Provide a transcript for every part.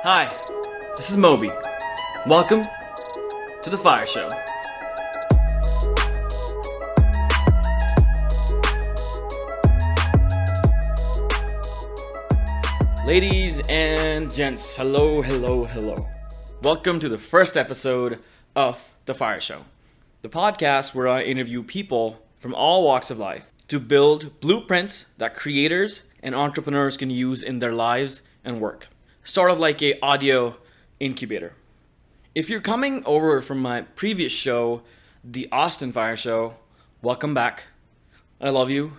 Hi, this is Moby. Welcome to the Fire Show. Ladies and gents, hello. Welcome to the first episode of the Fire Show, the podcast where I interview people from all walks of life to build blueprints that creators and entrepreneurs can use in their lives and work. Sort of like a audio incubator. If you're coming over from my previous show, the Austin Fire Show, welcome back. I love you.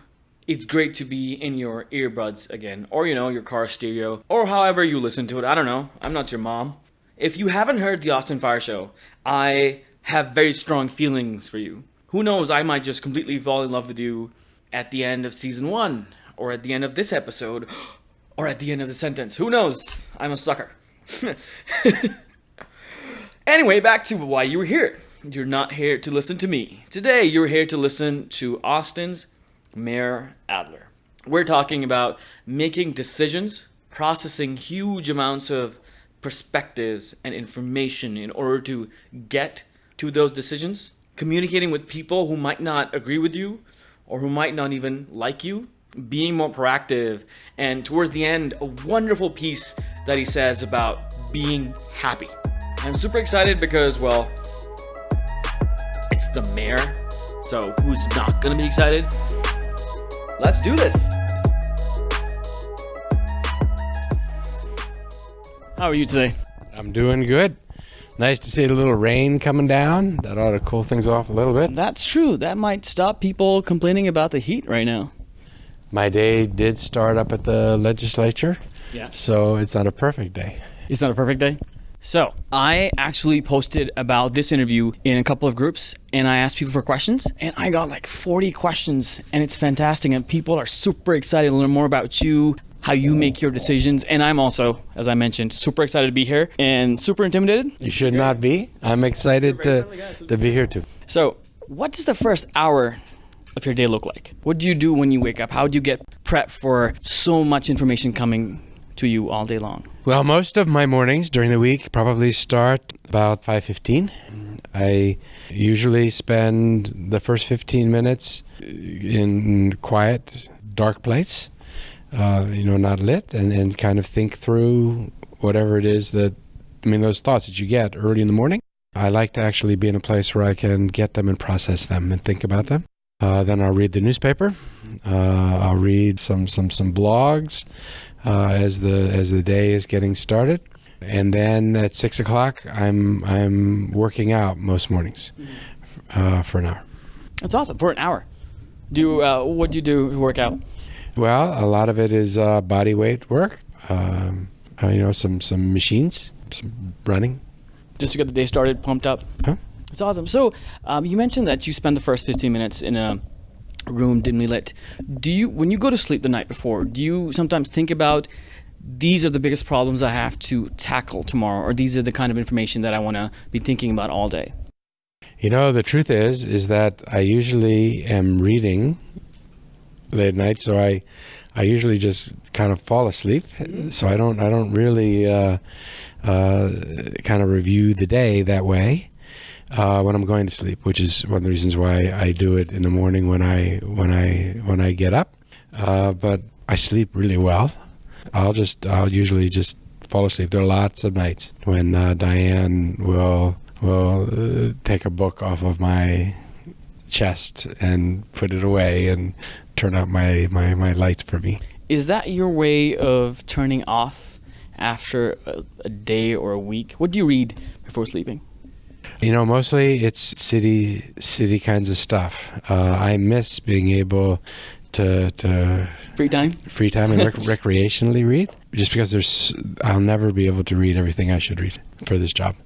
It's great to be in your earbuds again, or your car stereo, or however you listen to it. I don't know. I'm not your mom. If you haven't heard the Austin Fire Show, I have very strong feelings for you. Who knows, I might just completely fall in love with you at the end of season 1, or at the end of this episode, or at the end of the sentence. Who knows? I'm a sucker. Anyway, back to why you were here. You're not here to listen to me. Today, you're here to listen to Austin's Mayor Adler. We're talking about making decisions, processing huge amounts of perspectives and information in order to get to those decisions, communicating with people who might not agree with you or who might not even like you, being more proactive, and towards the end, a wonderful piece that he says about being happy. I'm super excited because, well, it's the mayor, so who's not gonna be excited? Let's do this. How are you today? I'm doing good. Nice to see a little rain coming down. That ought to cool things off a little bit. That's true. That might stop people complaining about the heat right now. My day did start up at the legislature, Yeah. so it's not a perfect day. It's not a perfect day? So, I actually posted about this interview in a couple of groups, and I asked people for questions, and I got like 40 questions, and it's fantastic, and people are super excited to learn more about you, how you make your decisions, and I'm also, as I mentioned, super excited to be here, and super intimidated. You should not be. I'm excited to be here too. So, what does the first hour of your day look like? What do you do when you wake up? How do you get prepped for so much information coming to you all day long? Well, most of my mornings during the week probably start about 5:15. I usually spend the first 15 minutes in quiet, dark place, not lit, and kind of think through whatever it is those thoughts that you get early in the morning. I like to actually be in a place where I can get them and process them and think about them. Then I'll read the newspaper. I'll read some blogs as the day is getting started, and then at 6 o'clock I'm working out most mornings for an hour. That's awesome. For an hour. What do you do to work out? Well, a lot of it is body weight work. Some machines, some running. Just to get the day started, pumped up. Huh? That's awesome. So you mentioned that you spend the first 15 minutes in a room dimly lit. When you go to sleep the night before, do you sometimes think about, these are the biggest problems I have to tackle tomorrow, or these are the kind of information that I want to be thinking about all day? The truth is that I usually am reading late at night, so I usually just kind of fall asleep. Mm-hmm. So I don't really kind of review the day that way. When I'm going to sleep, which is one of the reasons why I do it in the morning when I get up. But I sleep really well. I'll usually just fall asleep. There are lots of nights when Diane will take a book off of my chest and put it away and turn out my lights for me. Is that your way of turning off after a day or a week? What do you read before sleeping? Mostly it's city kinds of stuff. I miss being able to free time and recreationally read, just because I'll never be able to read everything I should read for this job.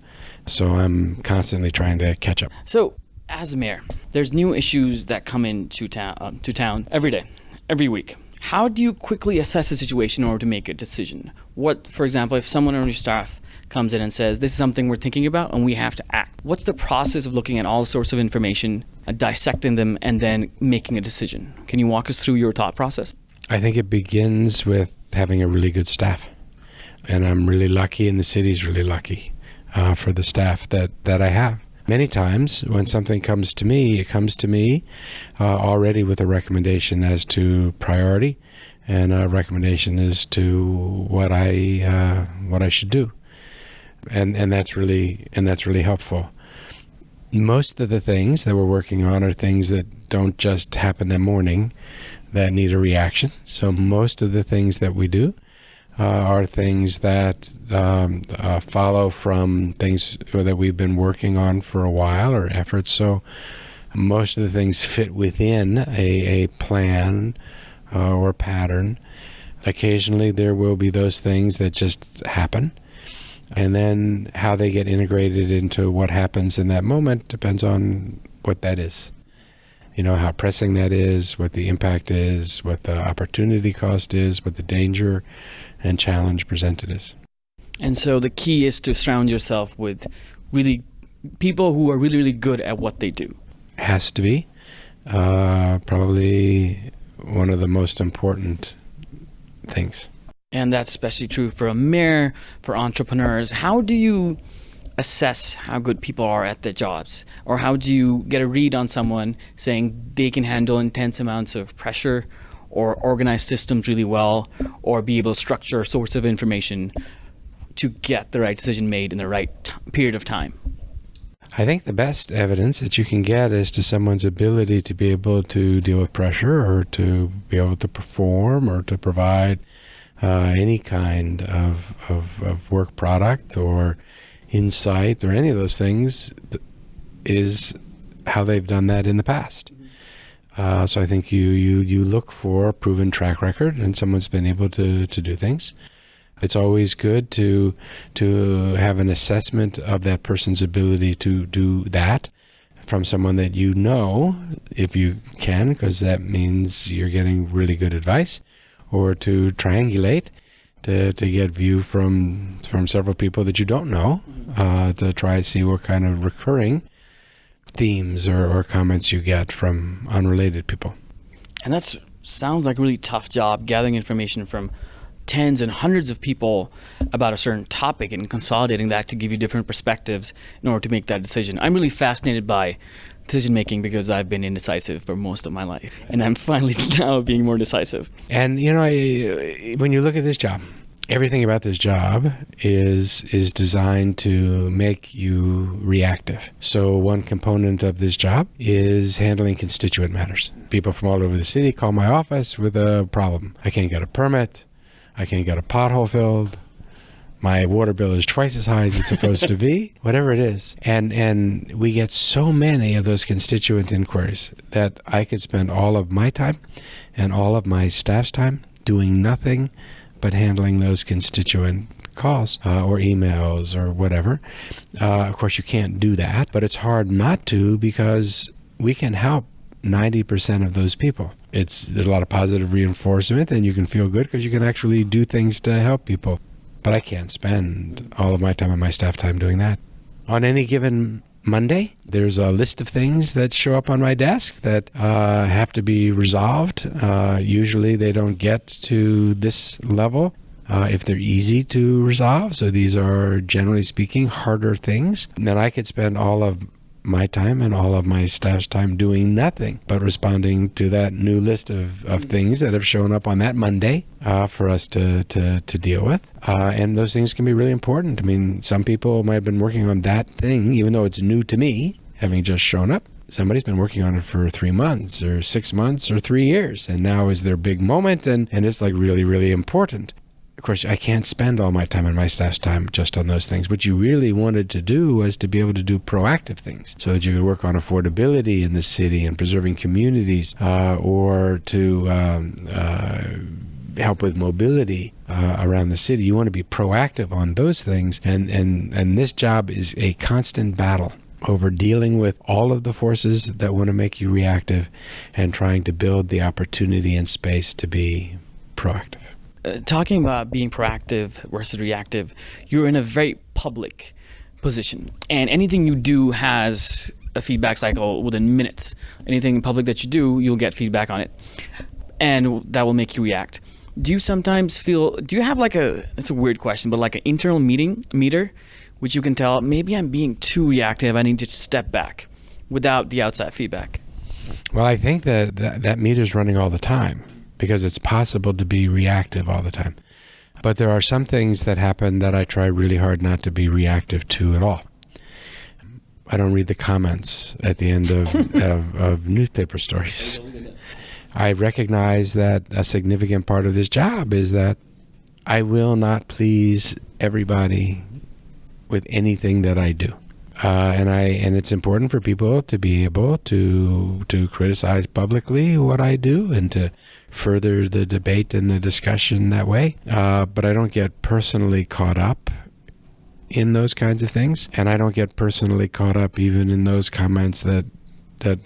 So I'm constantly trying to catch up. So as a mayor, there's new issues that come into town every day, every week. How do you quickly assess a situation in order to make a decision? What, for example, if someone on your staff comes in and says, this is something we're thinking about and we have to act, what's the process of looking at all sorts of information, dissecting them, and then making a decision? Can you walk us through your thought process? I think it begins with having a really good staff. And I'm really lucky, and the city's really lucky for the staff that I have. Many times when something comes to me, it comes to me already with a recommendation as to priority and a recommendation as to what I should do. And that's really helpful. Most of the things that we're working on are things that don't just happen that morning, that need a reaction. So most of the things that we do are things that follow from things that we've been working on for a while, or efforts. So most of the things fit within a plan or pattern. Occasionally there will be those things that just happen. And then how they get integrated into what happens in that moment depends on what that is. You know, how pressing that is, what the impact is, what the opportunity cost is, what the danger and challenge presented is. And so the key is to surround yourself with really people who are really, really good at what they do. Has to be. Probably one of the most important things. And that's especially true for a mayor, for entrepreneurs. How do you assess how good people are at their jobs? Or how do you get a read on someone saying they can handle intense amounts of pressure or organize systems really well or be able to structure a source of information to get the right decision made in the right period of time? I think the best evidence that you can get is to someone's ability to be able to deal with pressure, or to be able to perform, or to provide any kind of work product or insight or any of those things, is how they've done that in the past. So I think you look for a proven track record, and someone's been able to do things. It's always good to have an assessment of that person's ability to do that from someone that you know, if you can, because that means you're getting really good advice, or to triangulate, to get view from several people that you don't know, to try to see what kind of recurring themes or comments you get from unrelated people. And that sounds like a really tough job, gathering information from tens and hundreds of people about a certain topic and consolidating that to give you different perspectives in order to make that decision. I'm really fascinated by decision making because I've been indecisive for most of my life, and I'm finally now being more decisive. And you know, when you look at this job, everything about this job is designed to make you reactive. So one component of this job is handling constituent matters. People from all over the city call my office with a problem. I can't get a permit. I can't get a pothole filled. My water bill is twice as high as it's supposed to be, whatever it is. And we get so many of those constituent inquiries that I could spend all of my time and all of my staff's time doing nothing but handling those constituent calls or emails or whatever. Of course, you can't do that, but it's hard not to, because we can help 90% of those people. There's a lot of positive reinforcement, and you can feel good because you can actually do things to help people. But I can't spend all of my time and my staff time doing that. On any given Monday, there's a list of things that show up on my desk that have to be resolved. Usually they don't get to this level if they're easy to resolve. So these are, generally speaking, harder things. And then I could spend all of my time and all of my staff's time doing nothing but responding to that new list of things that have shown up on that Monday for us to deal with. And those things can be really important. I mean, some people might have been working on that thing, even though it's new to me, having just shown up. Somebody's been working on it for 3 months or 6 months or 3 years, and now is their big moment, and it's like really, really important. Of course, I can't spend all my time and my staff's time just on those things. What you really wanted to do was to be able to do proactive things so that you could work on affordability in the city and preserving communities, or to help with mobility around the city. You want to be proactive on those things. And this job is a constant battle over dealing with all of the forces that want to make you reactive and trying to build the opportunity and space to be proactive. Talking about being proactive versus reactive, you're in a very public position, and anything you do has a feedback cycle within minutes. Anything in public that you do, you'll get feedback on it, and that will make you react. do you sometimes feel, do you have like it's a weird question, but like an internal meter, which you can tell, maybe I'm being too reactive, I need to step back without the outside feedback? Well, I think that meter's running all the time because it's possible to be reactive all the time. But there are some things that happen that I try really hard not to be reactive to at all. I don't read the comments at the end of newspaper stories. I recognize that a significant part of this job is that I will not please everybody with anything that I do. And it's important for people to be able to criticize publicly what I do and to further the debate and the discussion that way. But I don't get personally caught up in those kinds of things, and I don't get personally caught up even in those comments that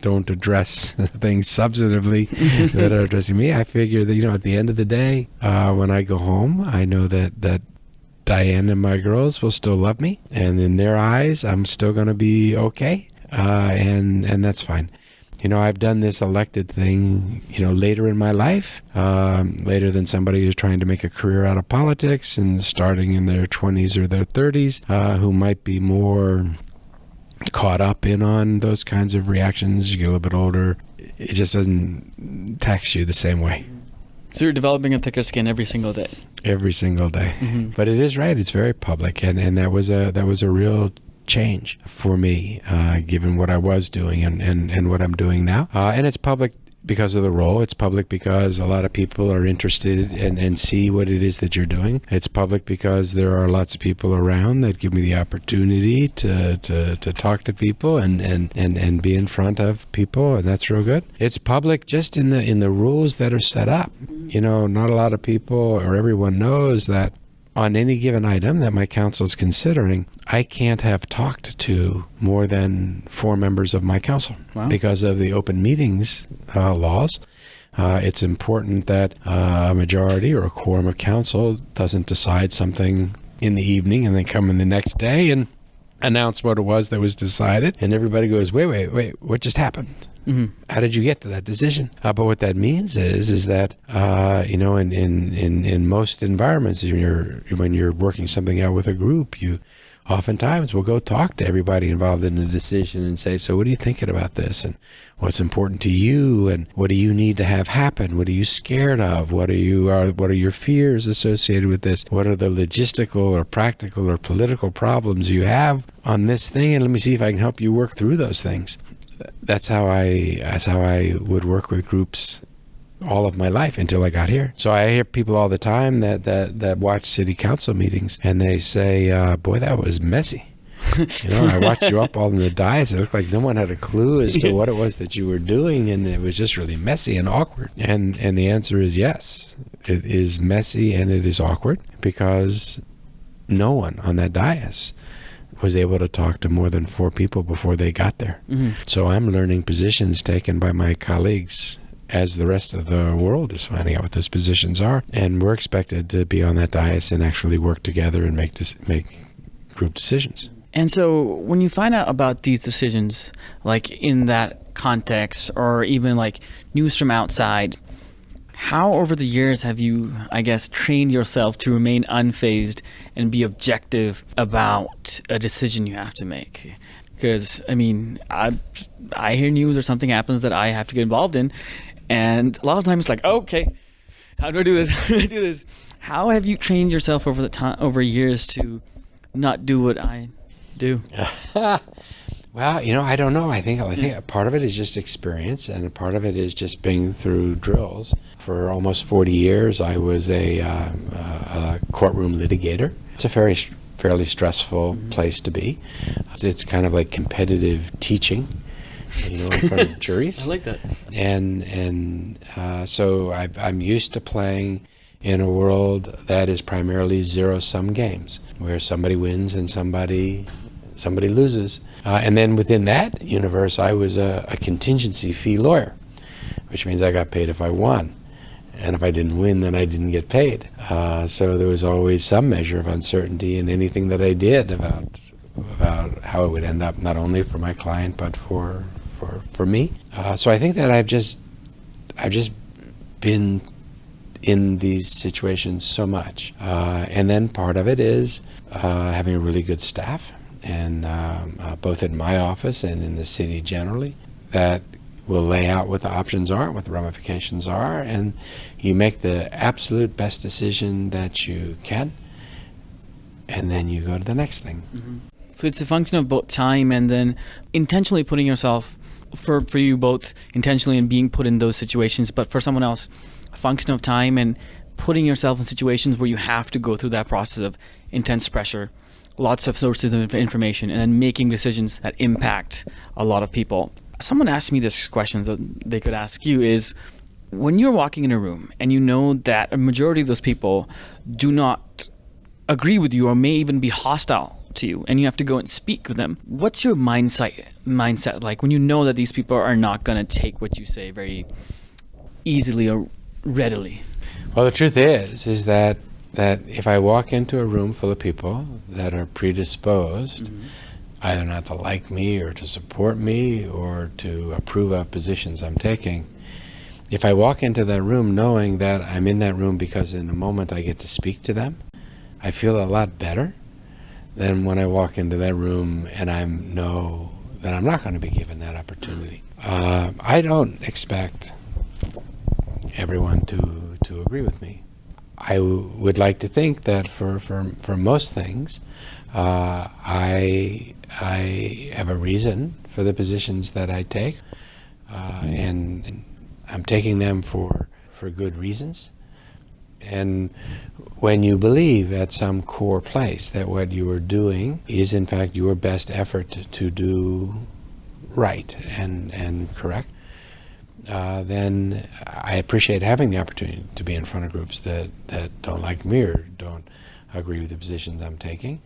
don't address things substantively that are addressing me. I figure that, at the end of the day, when I go home, I know that Diane and my girls will still love me, and in their eyes, I'm still going to be okay, and that's fine. I've done this elected thing, later in my life, later than somebody who's trying to make a career out of politics and starting in their 20s or their 30s, who might be more caught up in on those kinds of reactions. You get a little bit older, it just doesn't tax you the same way. So you're developing a thicker skin every single day. Every single day. Mm-hmm. But it is right. It's very public, and that was a real change for me, given what I was doing and what I'm doing now. And it's public because of the role. It's public because a lot of people are interested and see what it is that you're doing. It's public because there are lots of people around that give me the opportunity to talk to people and be in front of people, and that's real good. It's public just in the rules that are set up. Not a lot of people or everyone knows that on any given item that my council is considering, I can't have talked to more than 4 members of my council. Wow. Because of the open meetings laws. It's important that a majority or a quorum of council doesn't decide something in the evening and then come in the next day and announce what it was that was decided. And everybody goes, wait, what just happened? Mm-hmm. How did you get to that decision? But what that means is that in most environments, when you're working something out with a group, you oftentimes will go talk to everybody involved in the decision and say, so what are you thinking about this? And what's important to you? And what do you need to have happen? What are you scared of? What are your fears associated with this? What are the logistical or practical or political problems you have on this thing? And let me see if I can help you work through those things. That's how I would work with groups all of my life until I got here. So I hear people all the time that watch city council meetings, and they say, boy, that was messy. I watched you up all in the dais. It looked like no one had a clue as to what it was that you were doing, and it was just really messy and awkward. And the answer is yes. It is messy and it is awkward because no one on that dais was able to talk to more than 4 people before they got there. Mm-hmm. So I'm learning positions taken by my colleagues as the rest of the world is finding out what those positions are. And we're expected to be on that dais and actually work together and make group decisions. And so when you find out about these decisions, like in that context or even like news from outside, how over the years have you, I guess, trained yourself to remain unfazed and be objective about a decision you have to make? Because, I hear news or something happens that I have to get involved in, and a lot of times it's like, okay, how do I do this? How do I do this? How have you trained yourself over years to not do what I do? Well, I don't know. I think part of it is just experience, and a part of it is just being through drills. For almost 40 years, I was a courtroom litigator. It's a fairly stressful place to be. It's kind of like competitive teaching, in front of juries. I like that. And so I'm used to playing in a world that is primarily zero-sum games, where somebody wins and somebody loses. And then within that universe, I was a contingency fee lawyer, which means I got paid if I won. And if I didn't win, then I didn't get paid. So there was always some measure of uncertainty in anything that I did about how it would end up, not only for my client, but for me. So I think that I've just been in these situations so much. And then part of it is having a really good staff, and both in my office and in the city generally, that will lay out what the options are, what the ramifications are, and you make the absolute best decision that you can, and then you go to the next thing. Mm-hmm. So it's a function of both time and then intentionally putting yourself, for you both intentionally and being put in those situations, but for someone else, a function of time and putting yourself in situations where you have to go through that process of intense pressure, lots of sources of information, and then making decisions that impact a lot of people. Someone asked me this question that they could ask you is, when you're walking in a room and you know that a majority of those people do not agree with you or may even be hostile to you, and you have to go and speak with them, what's your mindset like when you know that these people are not going to take what you say very easily or readily? Well, the truth is that if I walk into a room full of people that are predisposed, either not to like me or to support me or to approve of positions I'm taking, if I walk into that room knowing that I'm in that room because in a moment I get to speak to them, I feel a lot better than when I walk into that room and I know that I'm not going to be given that opportunity. I don't expect everyone to agree with me. I would like to think that for most things, I have a reason for the positions that I take, and I'm taking them for good reasons. And when you believe at some core place that what you are doing is in fact your best effort to do right and correct, then I appreciate having the opportunity to be in front of groups that don't like me or don't agree with the positions I'm taking,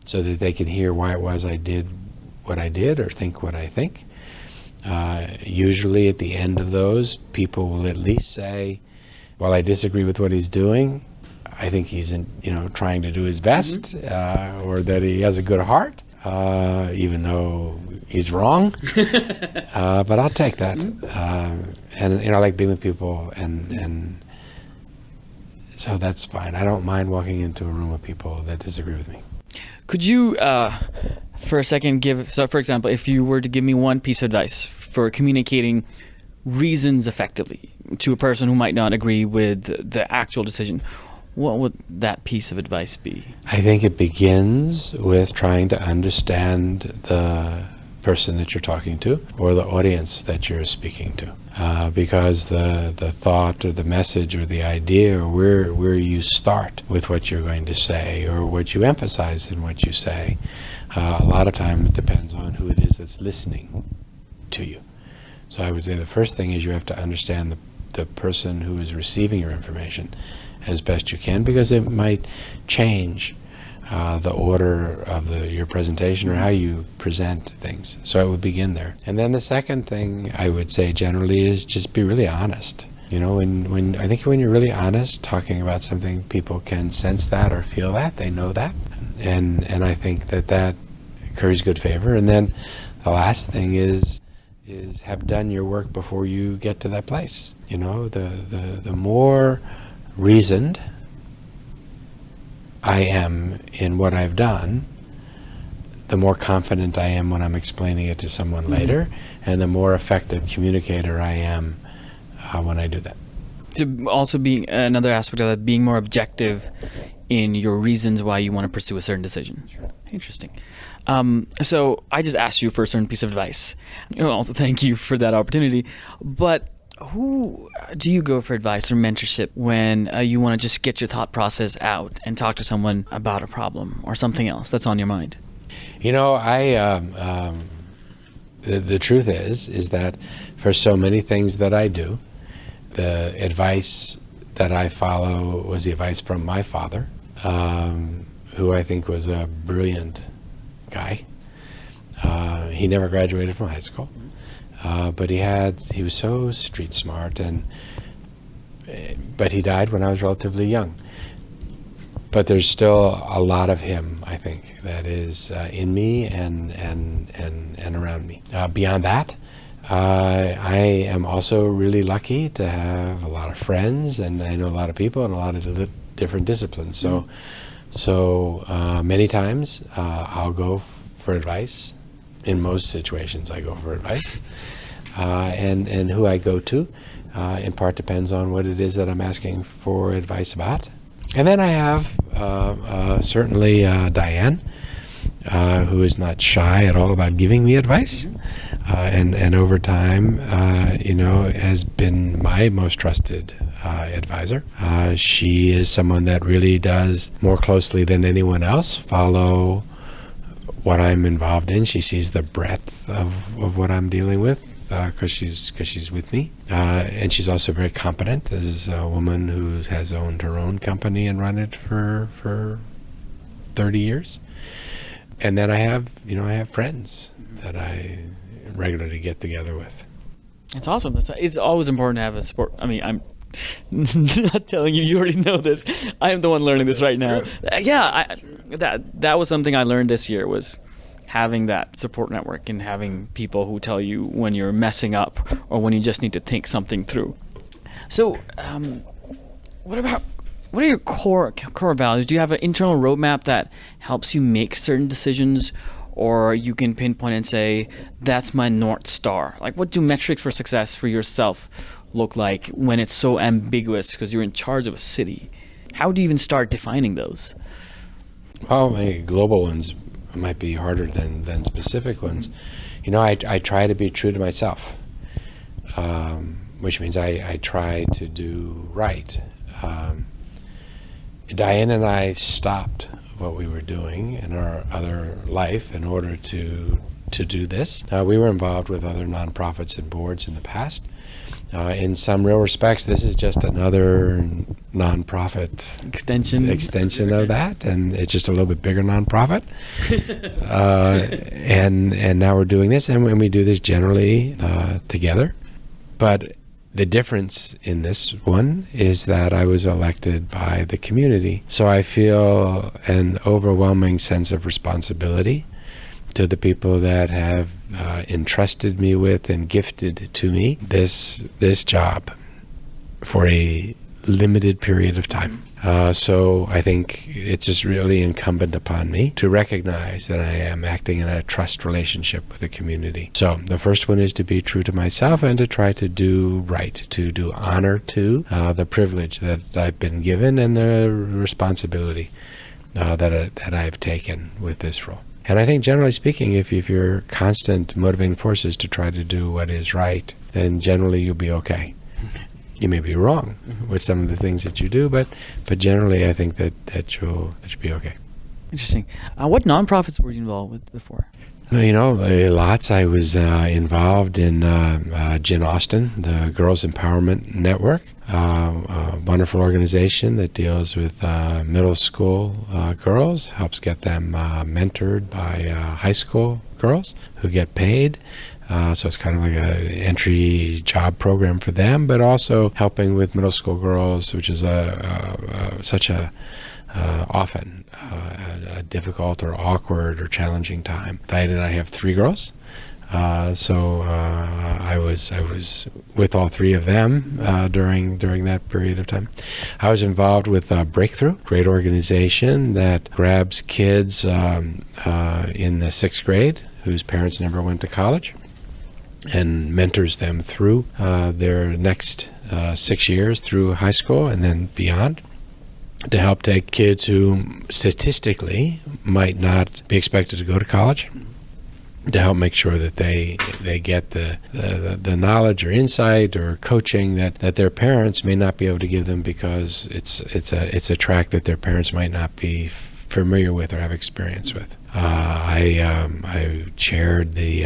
so that they can hear why it was I did what I did or think what I think. Usually at the end of those, people will at least say, while I disagree with what he's doing, I think he's trying to do his best, or that he has a good heart, even though he's wrong. But I'll take that. And I like being with people, and so that's fine. I don't mind walking into a room of people that disagree with me. Could you, for a second, for example, if you were to give me one piece of advice for communicating reasons effectively to a person who might not agree with the actual decision, what would that piece of advice be? I think it begins with trying to understand the person that you're talking to or the audience that you're speaking to, because the thought or the message or the idea or where you start with what you're going to say or what you emphasize in what you say, a lot of times it depends on who it is that's listening to you. So I would say the first thing is you have to understand the person who is receiving your information as best you can, because it might change the order of your presentation or how you present things. So I would begin there. And then the second thing I would say generally is just be really honest. When I think when you're really honest talking about something, people can sense that or feel that, they know that. And I think that curries good favor. And then the last thing is have done your work before you get to that place. The more reasoned I am in what I've done, the more confident I am when I'm explaining it to someone later, and the more effective communicator I am when I do that. To also being another aspect of that, being more objective in your reasons why you want to pursue a certain decision. Sure. Interesting. So I just asked you for a certain piece of advice. Also, thank you for that opportunity. But who do you go for advice or mentorship when you want to just get your thought process out and talk to someone about a problem or something else that's on your mind? The truth is that for so many things that I do, the advice that I follow was the advice from my father, who I think was a brilliant guy. He never graduated from high school, but he was so street smart, but he died when I was relatively young. But there's still a lot of him, I think, that is in me and around me. Beyond that, I am also really lucky to have a lot of friends, and I know a lot of people in a lot of different disciplines. So many times I'll go for advice. In most situations, I go for advice. And who I go to, in part, depends on what it is that I'm asking for advice about. And then I have certainly Diane, who is not shy at all about giving me advice, and over time, has been my most trusted advisor. She is someone that really does, more closely than anyone else, follow what I'm involved in. She sees the breadth of what I'm dealing with, because she's with me, and she's also very competent. This is a woman who has owned her own company and run it for 30 years. And then I have friends that I regularly get together with. It's awesome. It's always important to have a support. I mean, I'm not telling you. You already know this. I am the one learning this right now. Yeah, that was something I learned this year, was having that support network and having people who tell you when you're messing up or when you just need to think something through. So, what are your core values? Do you have an internal roadmap that helps you make certain decisions, or you can pinpoint and say, that's my North Star? Like, what do metrics for success for yourself look like when it's so ambiguous because you're in charge of a city? How do you even start defining those? Well, global ones might be harder than specific ones. I try to be true to myself, which means I try to do right. Diane and I stopped what we were doing in our other life in order to do this. We were involved with other nonprofits and boards in the past. In some real respects, this is just another nonprofit extension of that, and it's just a little bit bigger nonprofit. And now we're doing this, and when we do this generally together. But the difference in this one is that I was elected by the community, so I feel an overwhelming sense of responsibility to the people that have entrusted me with and gifted to me this job for a limited period of time. So I think it's just really incumbent upon me to recognize that I am acting in a trust relationship with the community. So the first one is to be true to myself and to try to do right, to do honor to the privilege that I've been given and the responsibility that I've taken with this role. And I think, generally speaking, if your constant motivating force is to try to do what is right, then generally you'll be okay. You may be wrong with some of the things that you do, but generally I think that you'll be okay. Interesting. What nonprofits were you involved with before? Lots. I was involved in Jen Austen, the Girls Empowerment Network, a wonderful organization that deals with middle school girls, helps get them mentored by high school girls who get paid. So it's kind of like an entry job program for them, but also helping with middle school girls, which is such a often a difficult or awkward or challenging time. Diane and I have 3 girls, so I was with all 3 of them during that period of time. I was involved with Breakthrough, great organization that grabs kids in the 6th grade whose parents never went to college and mentors them through their next 6 years through high school and then beyond, to help take kids who statistically might not be expected to go to college, to help make sure that they get the knowledge or insight or coaching that their parents may not be able to give them, because it's a track that their parents might not be familiar with or have experience with. I chaired the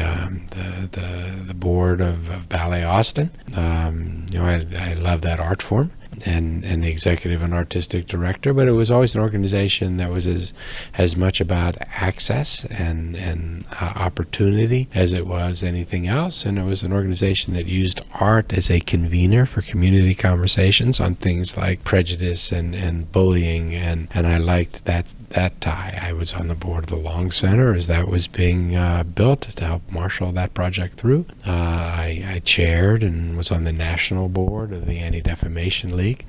board of Ballet Austin. I love that art form. and the executive and artistic director, but it was always an organization that was as much about access and opportunity as it was anything else. And it was an organization that used art as a convener for community conversations on things like prejudice and bullying, and I liked that tie. I was on the board of the Long Center as that was being built to help marshal that project through. I chaired and was on the national board of the Anti-Defamation League,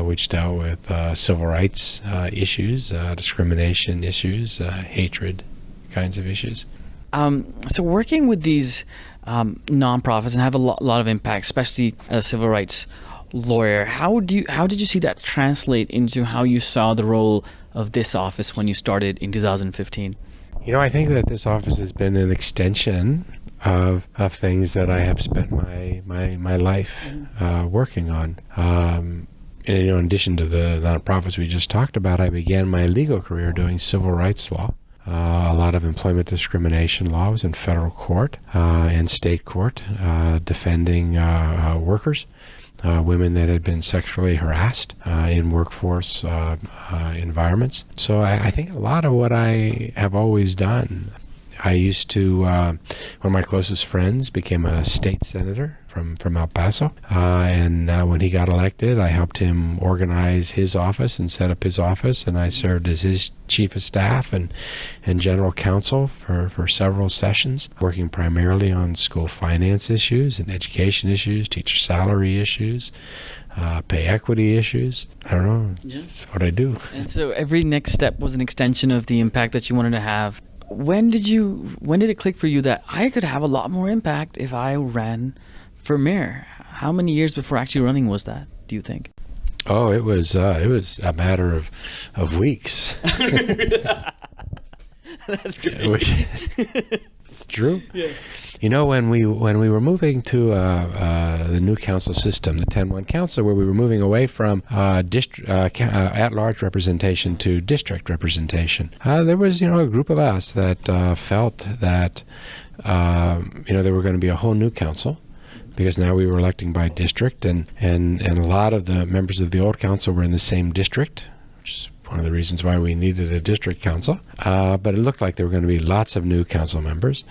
which dealt with civil rights issues, discrimination issues, hatred kinds of issues. So working with these nonprofits and have a lot of impact, especially as a civil rights lawyer, how did you see that translate into how you saw the role of this office when you started in 2015? I think that this office has been an extension of things that I have spent my life working on. And, in addition to the nonprofits we just talked about, I began my legal career doing civil rights law. A lot of employment discrimination law. I was in federal court and state court defending workers, women that had been sexually harassed in workforce environments. So I think a lot of what I have always done. I used to, one of my closest friends became a state senator from El Paso, and when he got elected, I helped him organize his office and set up his office, and I served as his chief of staff and general counsel for several sessions, working primarily on school finance issues and education issues, teacher salary issues, pay equity issues. I don't know, it's what I do. And so every next step was an extension of the impact that you wanted to have. When did it click for you that I could have a lot more impact if I ran for mayor? How many years before actually running was that, do you think? Oh, it was a matter of weeks. That's great. It's true. Yeah. When we were moving to the new council system, the 10-1 council, where we were moving away from at-large representation to district representation, there was a group of us that felt that there were going to be a whole new council, because now we were electing by district, and a lot of the members of the old council were in the same district, which is one of the reasons why we needed a district council. But it looked like there were going to be lots of new council members.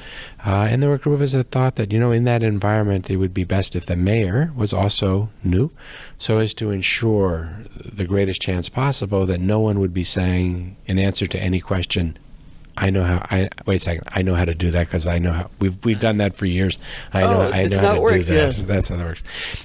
And there were a group of us that thought that, in that environment, it would be best if the mayor was also new, so as to ensure the greatest chance possible that no one would be saying, in answer to any question, I know how to do that, because I know how we've done that for years. I know how to do that. Yeah. That's how that works.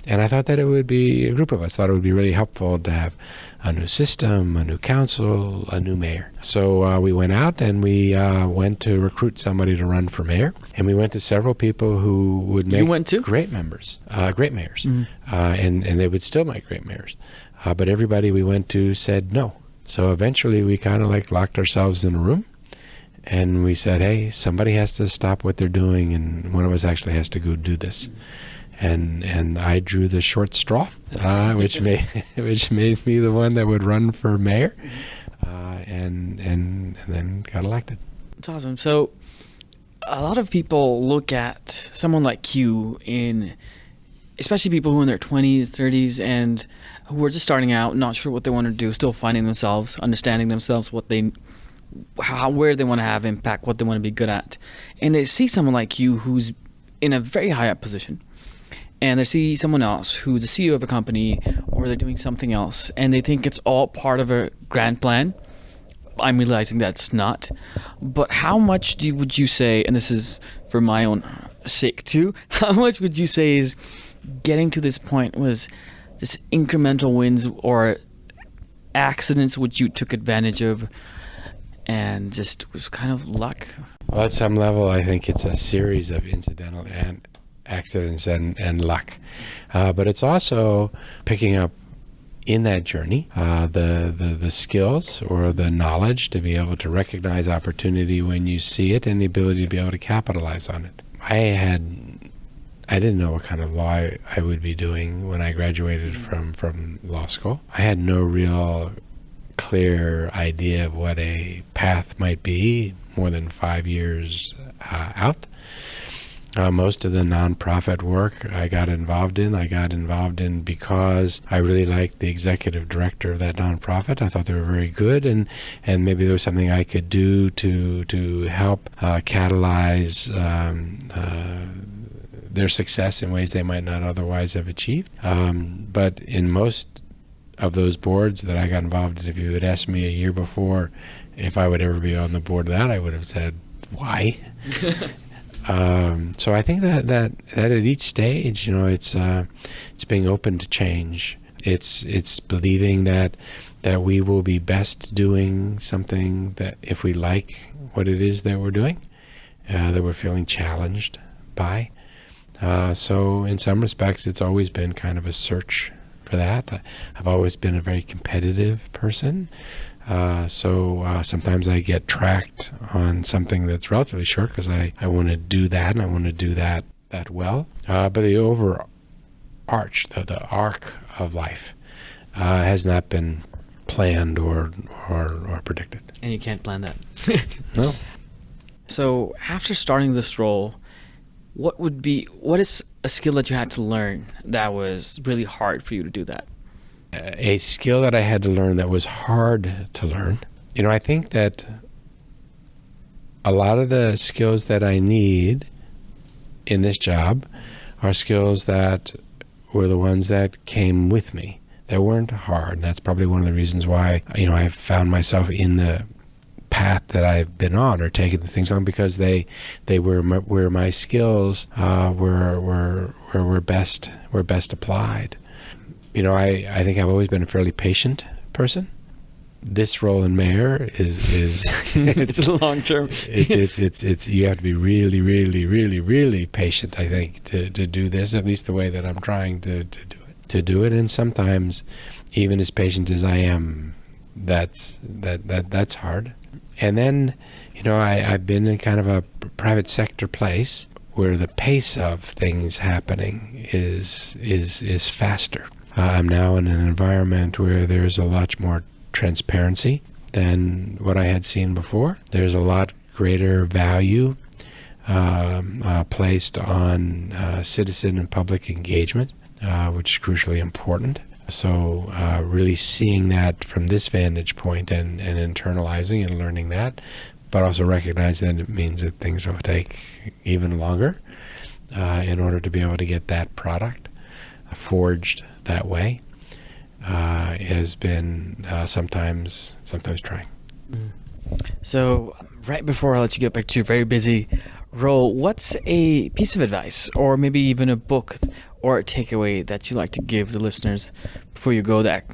And I thought that it would be, a group of us thought it would be really helpful to have a new system, a new council, a new mayor. So we went out and we went to recruit somebody to run for mayor. And we went to several people who would make great mayors. Mm-hmm. And they would still make great mayors. But everybody we went to said no. So eventually we kind of locked ourselves in a room. And we said, hey, somebody has to stop what they're doing, and one of us actually has to go do this. And I drew the short straw, which made me the one that would run for mayor, and then got elected. That's awesome. So a lot of people look at someone like you, especially people who are in their 20s, 30s, and who are just starting out, not sure what they want to do, still finding themselves, understanding themselves, where they want to have impact, what they want to be good at. And they see someone like you who's in a very high up position, and they see someone else who's the CEO of a company, or they're doing something else, and they think it's all part of a grand plan. I'm realizing that's not. But how much would you say, and this is for my own sake too, how much would you say is getting to this point was this incremental wins or accidents which you took advantage of, and just was kind of luck? Well, at some level, I think it's a series of incidental and accidents and luck. But it's also picking up in that journey the skills or the knowledge to be able to recognize opportunity when you see it, and the ability to be able to capitalize on it. I didn't know what kind of law I would be doing when I graduated from law school. I had no real clear idea of what a path might be more than 5 years out. Most of the nonprofit work I got involved in because I really liked the executive director of that nonprofit. I thought they were very good, and maybe there was something I could do to help catalyze their success in ways they might not otherwise have achieved. But in most of those boards that I got involved in, if you had asked me a year before if I would ever be on the board of that, I would have said, why? So I think that at each stage, it's being open to change. It's believing that we will be best doing something that if we like what it is that we're doing, that we're feeling challenged by. So in some respects, it's always been kind of a search for that. I've always been a very competitive person. So sometimes I get tracked on something that's relatively short because I want to do that, and I want to do that well. But the overarch, the arc of life has not been planned or predicted. And you can't plan that. No. So after starting this role, what is a skill that you had to learn that was really hard for you to do that? A skill that I had to learn that was hard to learn. I think that a lot of the skills that I need in this job are skills that were the ones that came with me, that weren't hard. And that's probably one of the reasons why, I've found myself in the path that I've been on or taken the things on, because they were where my skills were best applied. I think I've always been a fairly patient person. This role in mayor is it's long term. It's you have to be really, really, really, really patient, I think, to do this, at least the way that I'm trying to do it. And sometimes, even as patient as I am, that's hard. And then, I've been in kind of a private sector place where the pace of things happening is faster. I'm now in an environment where there's a lot more transparency than what I had seen before. There's a lot greater value placed on citizen and public engagement, which is crucially important. So really seeing that from this vantage point and internalizing and learning that, but also recognizing that it means that things will take even longer in order to be able to get that product forged that way, has been sometimes trying. So right before I let you get back to your very busy role, what's a piece of advice or maybe even a book or a takeaway that you like to give the listeners before you go, that,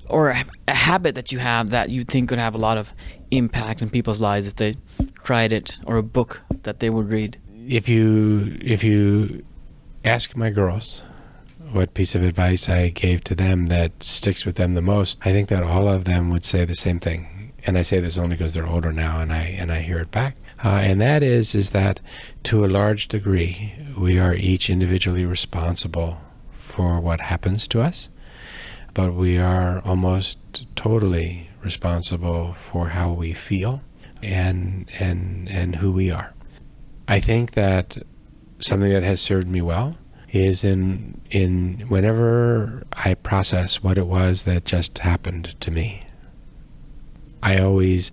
or a habit that you have that you think could have a lot of impact in people's lives if they tried it, or a book that they would read? If you ask my girls what piece of advice I gave to them that sticks with them the most, I think that all of them would say the same thing. And I say this only because they're older now, and I hear it back. And that is that to a large degree, we are each individually responsible for what happens to us, but we are almost totally responsible for how we feel and who we are. I think that something that has served me well is in whenever I process what it was that just happened to me, I always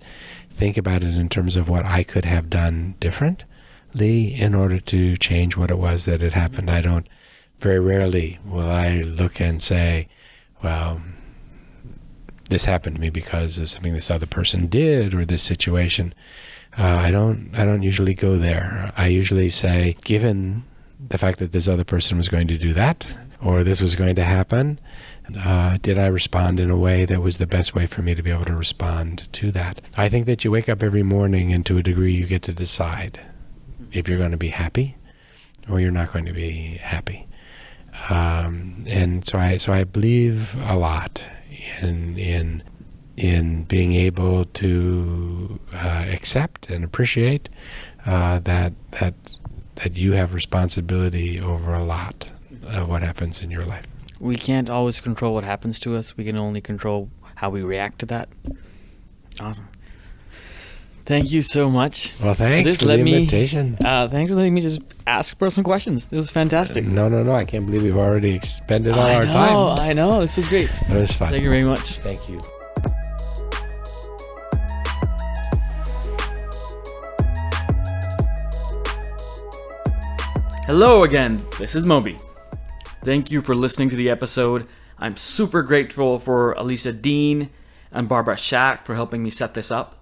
think about it in terms of what I could have done differently in order to change what it was that had happened. Very rarely will I look and say, well, this happened to me because of something this other person did or this situation. I don't usually go there. I usually say, given the fact that this other person was going to do that, or this was going to happen, did I respond in a way that was the best way for me to be able to respond to that? I think that you wake up every morning, and to a degree you get to decide if you're going to be happy or you're not going to be happy. And so I believe a lot in being able to accept and appreciate that you have responsibility over a lot of what happens in your life. We can't always control what happens to us. We can only control how we react to that. Awesome. Thank you so much. Well, thanks for the invitation. Thanks for letting me just ask personal questions. This was fantastic. No. I can't believe we've already expended all our time. I know. This was great. It was fun. Thank you very much. Thank you. Hello again. This is Moby. Thank you for listening to the episode. I'm super grateful for Alicia Dean and Barbara Shack for helping me set this up.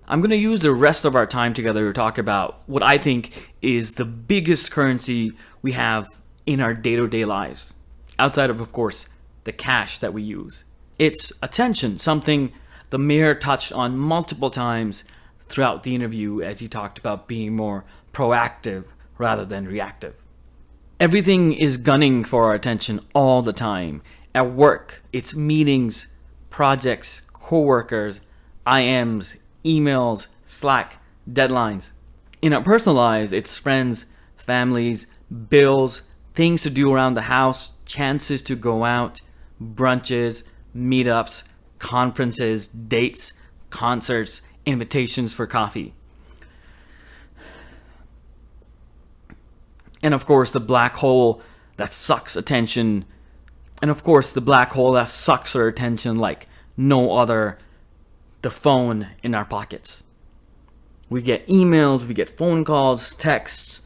I'm going to use the rest of our time together to talk about what I think is the biggest currency we have in our day-to-day lives, outside of course, the cash that we use. It's attention, something the mayor touched on multiple times throughout the interview as he talked about being more proactive rather than reactive. Everything is gunning for our attention all the time. At work, it's meetings, projects, coworkers, IMs, emails, Slack, deadlines. In our personal lives, it's friends, families, bills, things to do around the house, chances to go out, brunches, meetups, conferences, dates, concerts, invitations for coffee. And of course, the black hole that sucks attention. And of course, the black hole that sucks our attention like no other, the phone in our pockets. We get emails, we get phone calls, texts.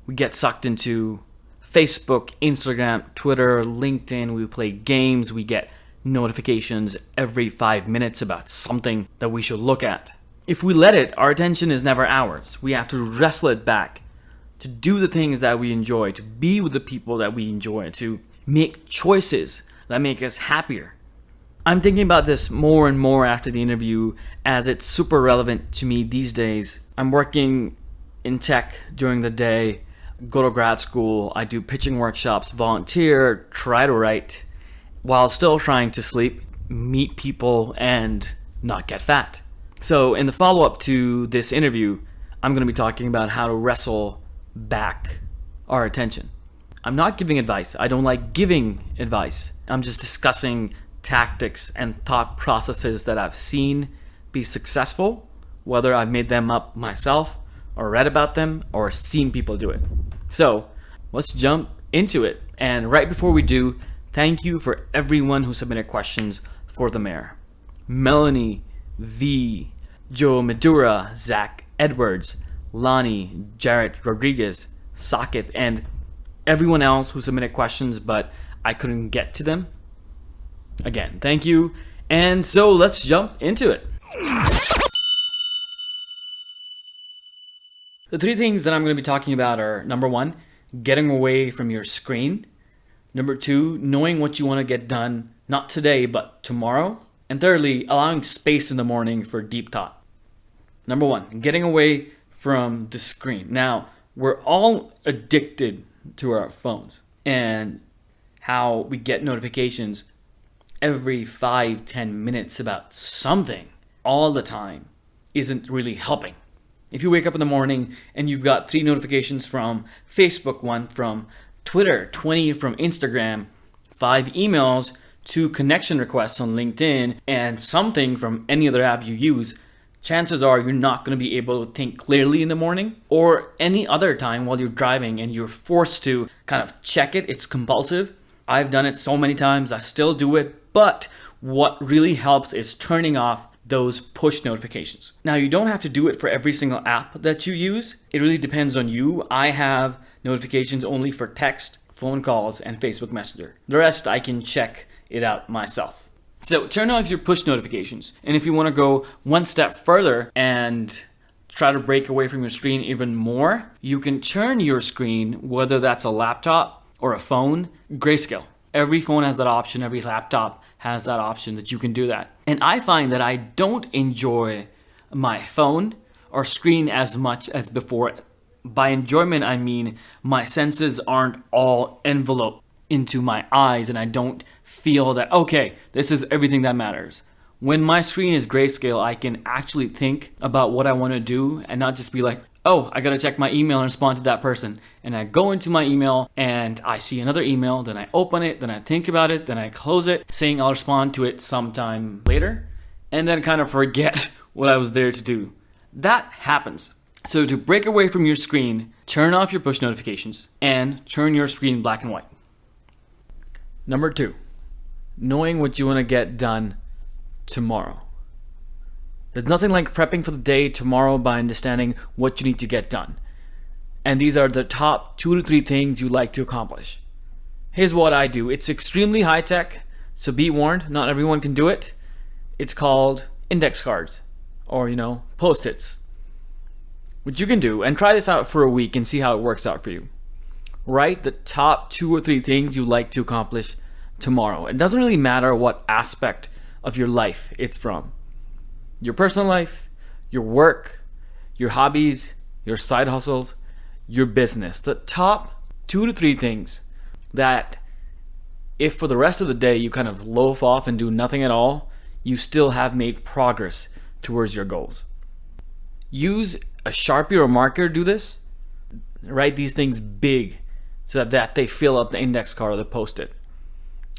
We get sucked into Facebook, Instagram, Twitter, LinkedIn. We play games. We get notifications every 5 minutes about something that we should look at. If we let it, our attention is never ours. We have to wrestle it back, to do the things that we enjoy, to be with the people that we enjoy, to make choices that make us happier. I'm thinking about this more and more after the interview as it's super relevant to me these days. I'm working in tech during the day, go to grad school, I do pitching workshops, volunteer, try to write, while still trying to sleep, meet people, and not get fat. So in the follow-up to this interview, I'm going to be talking about how to wrestle back our attention. I'm not giving advice. I don't like giving advice. I'm just discussing tactics and thought processes that I've seen be successful, whether I've made them up myself or read about them or seen people do it. So let's jump into it. And right before we do, thank you for everyone who submitted questions for the mayor. Melanie, V, Joe Medura, Zach Edwards, Lonnie, Jarrett Rodriguez, Saket, and everyone else who submitted questions but I couldn't get to them. Again, thank you. And so let's jump into it. The three things that I'm going to be talking about are, number one, getting away from your screen. Number two, knowing what you want to get done, not today, but tomorrow. And thirdly, allowing space in the morning for deep thought. Number one, getting away from the screen. Now, we're all addicted to our phones and how we get notifications every 5-10 minutes about something all the time isn't really helping. If you wake up in the morning and you've got 3 notifications from Facebook, 1 from Twitter, 20 from Instagram, 5 emails, 2 connection requests on LinkedIn, and something from any other app you use, chances are you're not going to be able to think clearly in the morning or any other time while you're driving and you're forced to kind of check it. It's compulsive. I've done it so many times. I still do it. But what really helps is turning off those push notifications. Now, you don't have to do it for every single app that you use. It really depends on you. I have notifications only for text, phone calls, and Facebook Messenger. The rest, I can check it out myself. So turn off your push notifications. And if you want to go one step further and try to break away from your screen even more, you can turn your screen, whether that's a laptop or a phone, grayscale. Every phone has that option. Every laptop has that option that you can do that. And I find that I don't enjoy my phone or screen as much as before. By enjoyment, I mean my senses aren't all enveloped into my eyes and I don't feel that, okay, this is everything that matters. When my screen is grayscale, I can actually think about what I want to do and not just be like, oh, I gotta check my email and respond to that person. And I go into my email and I see another email, then I open it, then I think about it, then I close it, saying I'll respond to it sometime later, and then kind of forget what I was there to do. That happens. So to break away from your screen, turn off your push notifications and turn your screen black and white. Number 2, knowing what you want to get done tomorrow. There's nothing like prepping for the day tomorrow by understanding what you need to get done. And these are the top 2 to 3 things you like to accomplish. Here's what I do. It's extremely high tech, so be warned, not everyone can do it. It's called index cards or, Post-its. What you can do, and try this out for a week and see how it works out for you. Write the top 2 or 3 things you like to accomplish tomorrow. It doesn't really matter what aspect of your life it's from. Your personal life, your work, your hobbies, your side hustles, your business. The top 2 to 3 things that if for the rest of the day you kind of loaf off and do nothing at all, you still have made progress towards your goals. Use a Sharpie or a marker to do this. Write these things big so that they fill up the index card or the Post-it.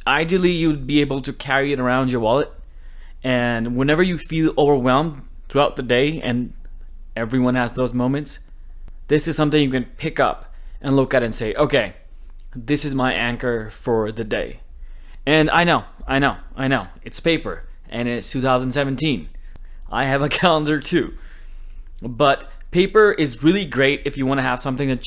Ideally, you'd be able to carry it around your wallet, and whenever you feel overwhelmed throughout the day, and everyone has those moments, this is something you can pick up and look at and say, okay, this is my anchor for the day. And I know, it's paper and it's 2017. I have a calendar too. But paper is really great if you want to have something that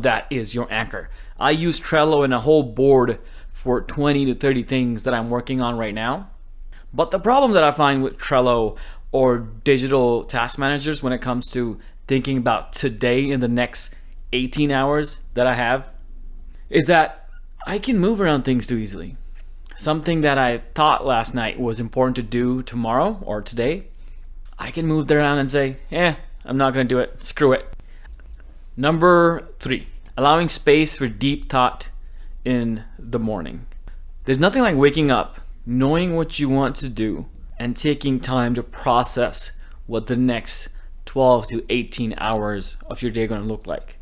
that is your anchor. I use Trello and a whole board for 20 to 30 things that I'm working on right now. But the problem that I find with Trello or digital task managers when it comes to thinking about today in the next 18 hours that I have is that I can move around things too easily. Something that I thought last night was important to do tomorrow or today, I can move that around and say, I'm not going to do it. Screw it. Number 3, allowing space for deep thought in the morning. There's nothing like waking up, knowing what you want to do, and taking time to process what the next 12 to 18 hours of your day are going to look like.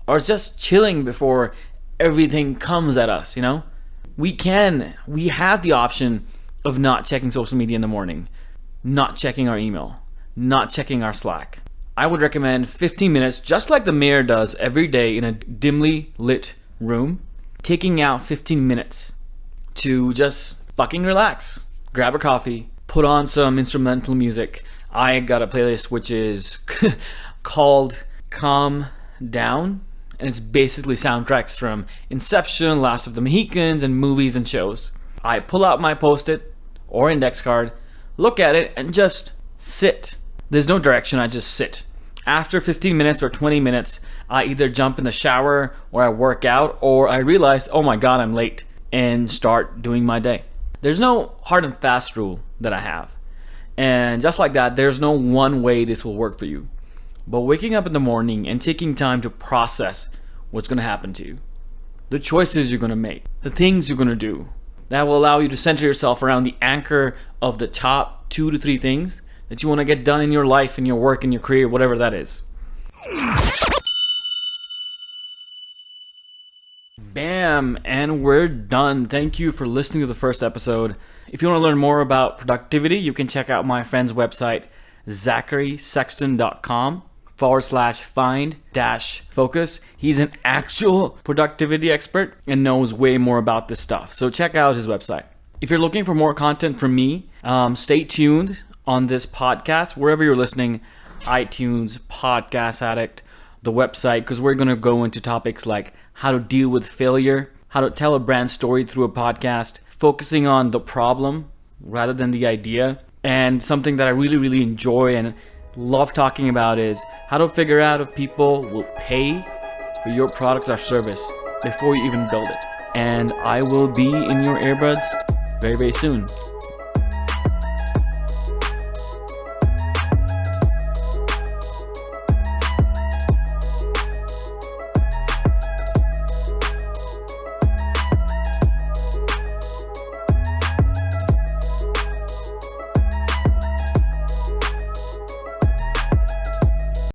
Or it's just chilling before everything comes at us, We have the option of not checking social media in the morning, not checking our email, not checking our Slack. I would recommend 15 minutes, just like the mayor does every day in a dimly lit room, taking out 15 minutes to just fucking relax. Grab a coffee, put on some instrumental music. I got a playlist which is called Calm Down, and it's basically soundtracks from Inception, Last of the Mohicans, and movies and shows. I pull out my Post-it or index card, look at it, and just sit. There's no direction, I just sit. After 15 minutes or 20 minutes, I either jump in the shower or I work out, or I realize, oh my god, I'm late, and start doing my day. There's no hard and fast rule that I have. And just like that, there's no one way this will work for you. But waking up in the morning and taking time to process what's going to happen to you, the choices you're going to make, the things you're going to do, that will allow you to center yourself around the anchor of the top 2 to 3 things that you want to get done in your life, in your work, in your career, whatever that is. Bam, and we're done. Thank you for listening to the first episode. If you want to learn more about productivity, you can check out my friend's website, zacharysexton.com/find-focus. He's an actual productivity expert and knows way more about this stuff. So check out his website. If you're looking for more content from me, stay tuned on this podcast, wherever you're listening, iTunes, Podcast Addict, the website, because we're going to go into topics like how to deal with failure, how to tell a brand story through a podcast, focusing on the problem rather than the idea. And something that I really, really enjoy and love talking about is how to figure out if people will pay for your product or service before you even build it. And I will be in your earbuds very, very soon.